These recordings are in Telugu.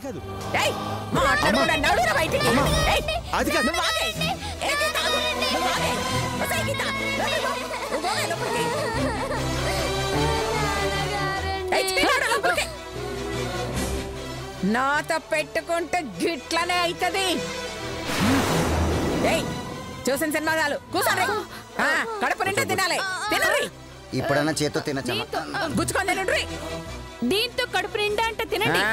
కాదు నాతో పెట్టుకుంటే గిట్లనే అవుతుంది. చూసిన సినిమా చాలు, కూర్చోండి. కడుపు నిండా తినాలి. తినండి. ఇప్పుడన్నా చేతో తినచ్చా? గుచ్చుకొని తినండి. దీంతో కడుపు నిండా అంటే తినండి.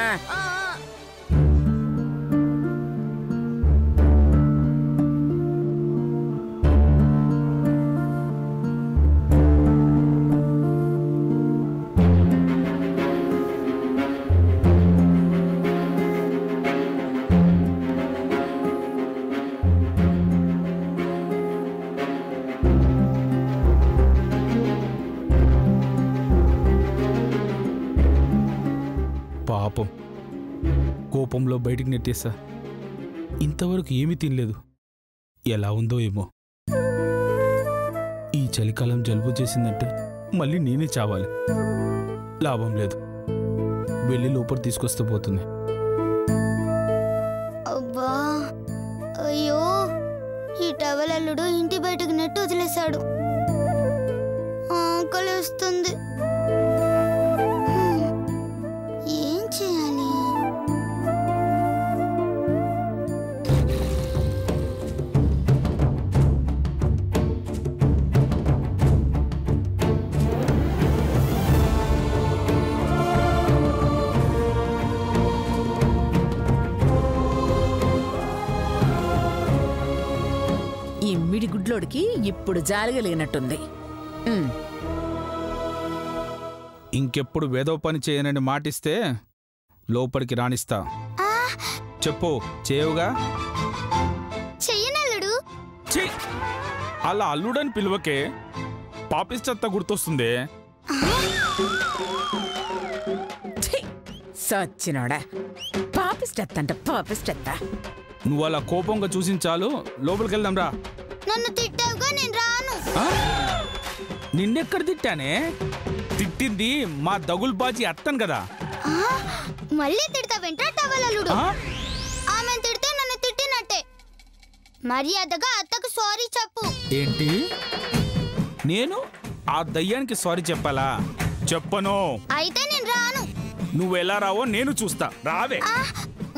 పాపం కోపంలో బయటికి నెట్టేసా. ఇంతవరకు ఏమీ తినలేదు. ఎలా ఉందో ఏమో. ఈ చలికాలం జలుబు చేసిందంటే మళ్ళీ నేనే చావాలి. లాభం లేదు. వెళ్ళి లోపల తీసుకొస్తే పోతుంది. అబ్బా, అయ్యో, ఈ టవల్ అల్లుడు ఇంటి బయటకు నెట్టు వదిలేశాడు. ఆకలి వస్తుంది. ఏం చేయాలి? ఈ మిడిగుడ్లోడికి ఇప్పుడు జాలిగలిగినట్టుంది. ఇంకెప్పుడు వేదో పని చేయనని మాటిస్తే లోపలికి రాణిస్తా. చెప్పు, చేయవుగా? చెయ్యనల్లుడు. అలా అల్లుడని పిలువకే, పాపిస్టత్త గుర్తొస్తుంది. సచ్చినోడా, పాపిస్టత్తంట పాపిస్టత్త. నువ్వు అలా కోపంగా చూసించాలు. లోపలికి వెళ్దాం రా. నన్ను తిట్టావుగా, నేను రాను. నిన్నెక్కడ తిట్టానే? తిట్టింది మా దగుల్బాజీ అత్తను కదా. మళ్ళీ తిడతావేంట్రా టవల్ అల్లుడు? ఆమె తిడితే నన్ను తిట్టినట్టే. మర్యాదగా అత్తకు సారీ చెప్పు. ఏంటి? నేను ఆ దయ్యానికి సారీ చెప్పాలా? చెప్పను. అయితే నేను రాను. నువ్వు ఎలా రావో నేను చూస్తా. రావే.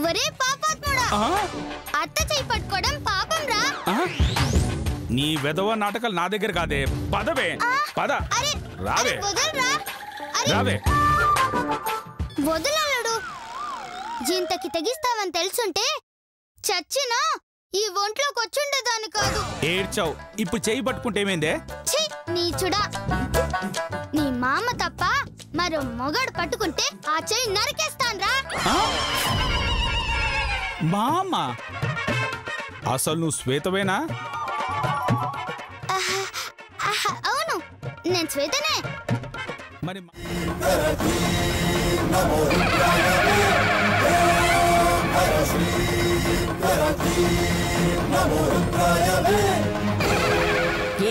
ఒరే పాపాత్ముడా, అత్త చేయి పట్టుకోవడం పాపం రా. నీ వెధవ నాటకాలు నా దగ్గర కాదే. పదవే, పద. రావే, రావే. వదలడు. ఇంతకి తెగిస్తావని తెలుసుంటే చచ్చినా ఈ ఒంట్లోకి వచ్చుండేదాన్ని కాదు. ఏడ్చావు. ఇప్పుడు చేయి పట్టుకుంటే ఏమైందే? నీచుడా, నీ మామ తప్ప మరో మొగాడు పట్టుకుంటే ఆ చెయ్యి నరికేస్తాన్రా. మామ? అసలు నువ్వు శ్వేతవేనా? అవును, నేను శ్వేతనే. మరి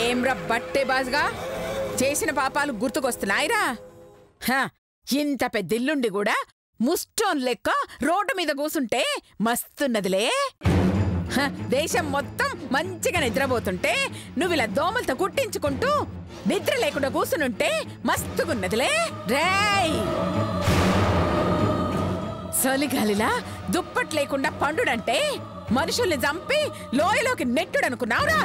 ఏమ్రా బట్టే బాజ్గా, చేసిన పాపాలు గుర్తుకొస్తున్నాయిరా. ఇంత పెద్దిల్లుండి కూడా ముస్టోన్ లెక్క రోడ్డు మీద కూసుంటే మస్తున్నదిలే. దేశం మొత్తం మంచిగా నిద్రపోతుంటే నువ్విలా దోమలతో కుట్టించుకుంటూ నిద్ర లేకుండా కూసునుంటే మస్తుగున్నదిలే. రేయ్, చలిగాలిలా దుప్పట్ లేకుండా పండుడంటే మనుషుల్ని చంపి లోయలోకి నెట్టుడనుకున్నావురా?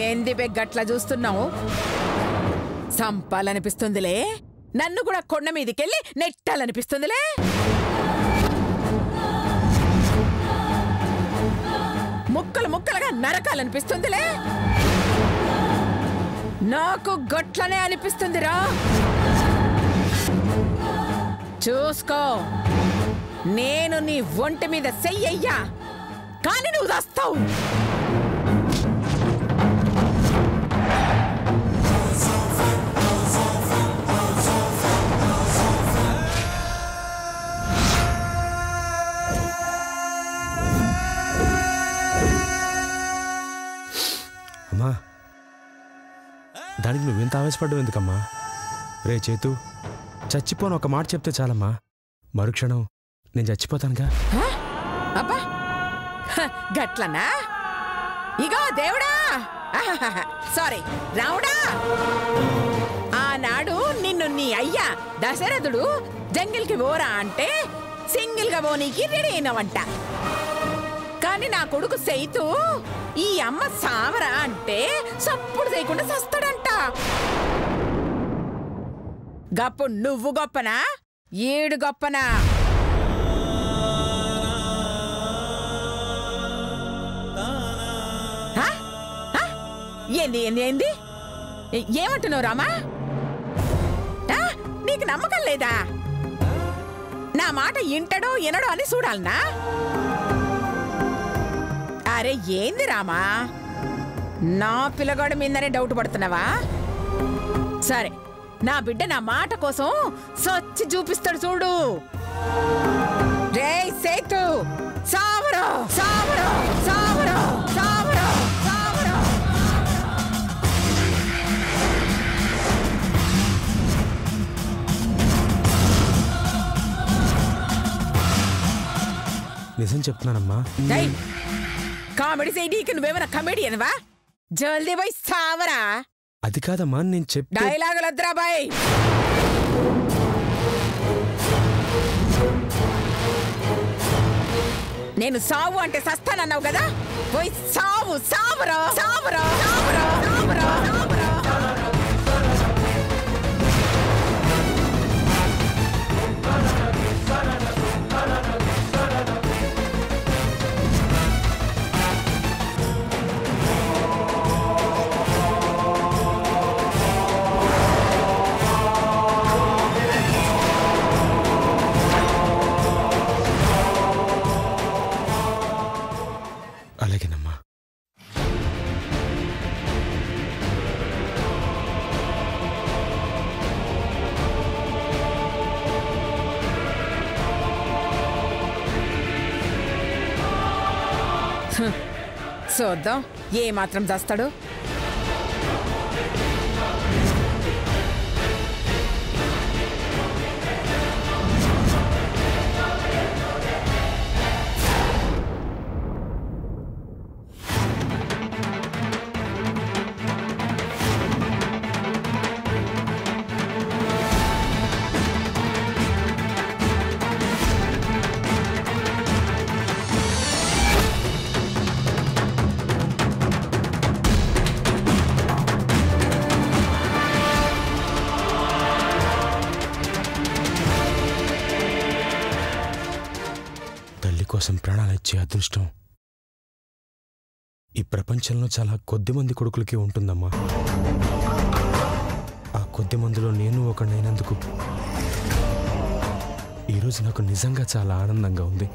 ఏంది బెగ్గట్లా చూస్తున్నావు? సంపాలనిపిస్తుందిలే. నన్ను కూడా కొండ మీదికెళ్ళి నెట్టాలనిపిస్తుందిలే. ముక్కలు ముక్కలుగా నరకాలనిపిస్తుందిలే. నాకు గట్లనే అనిపిస్తుందిరా. చూసుకో, నేను నీ ఒంటి మీద చెయ్యయ్యా, కానీ నువ్వు దాస్తావు. అమ్మా, దా దానికి నువ్వెంత ఆవేశపడ్డావు ఎందుకమ్మా? రే చేతు, చచ్చిపోను ఒక మాట చెప్తే చాలమ్మా, మరుక్షణం నేను చచ్చిపోతానుగా. అబ్బా గట్లనా? ఇగో దేవుడా, సారీ రావుడా, ఆనాడు నిన్ను నీ అయ్యా దశరథుడు జంగిల్కి పోరా అంటే సింగిల్ గా పోనీకి రెడీ అయినవంట. కానీ నా కొడుకు సైతు ఈ అమ్మ సావరా అంటే సప్పుడు చేయకుండా సస్తాడంట. గప్పుడు నువ్వు గొప్పనా, ఏడు గొప్పనా? ఏంది ఏంది ఏంది ఏమంటున్నావు రామా? నీకు నమ్మకం లేదా? నా మాట ఇంటడో వినడో అని చూడాలనా? అరే ఏంది రామా, నా పిల్లగాడి మీదనే డౌట్ పడుతున్నావా? సరే, నా బిడ్డ నా మాట కోసం సచ్చి చూపిస్తాడు చూడు. రే సేతు, సావరో సావరో సావరో సావరో సావరో. నిజం చెప్తున్నానమ్మా. కామెడీ చేయడానికి నువ్వేమైనా కమెడియన్వా? జల్దీ పోయి సావరా. అది కాదమ్మా, నేను చెప్పి డైలాగులు వద్దురా బాయ్. నేను సావు అంటే సస్తానన్నావు కదా, పోయి సావు సావరా సావరా సావరా సావరా సావరా. అలాగేనమ్మా. చూద్దాం ఏ మాత్రం చేస్తాడు. కోసం ప్రాణాలిచ్చే అదృష్టం ఈ ప్రపంచంలో చాలా కొద్ది మంది కొడుకులకి ఉంటుందమ్మా. ఆ కొద్ది మందిలో నేను ఒకనైనందుకు ఈరోజు నాకు నిజంగా చాలా ఆనందంగా ఉంది.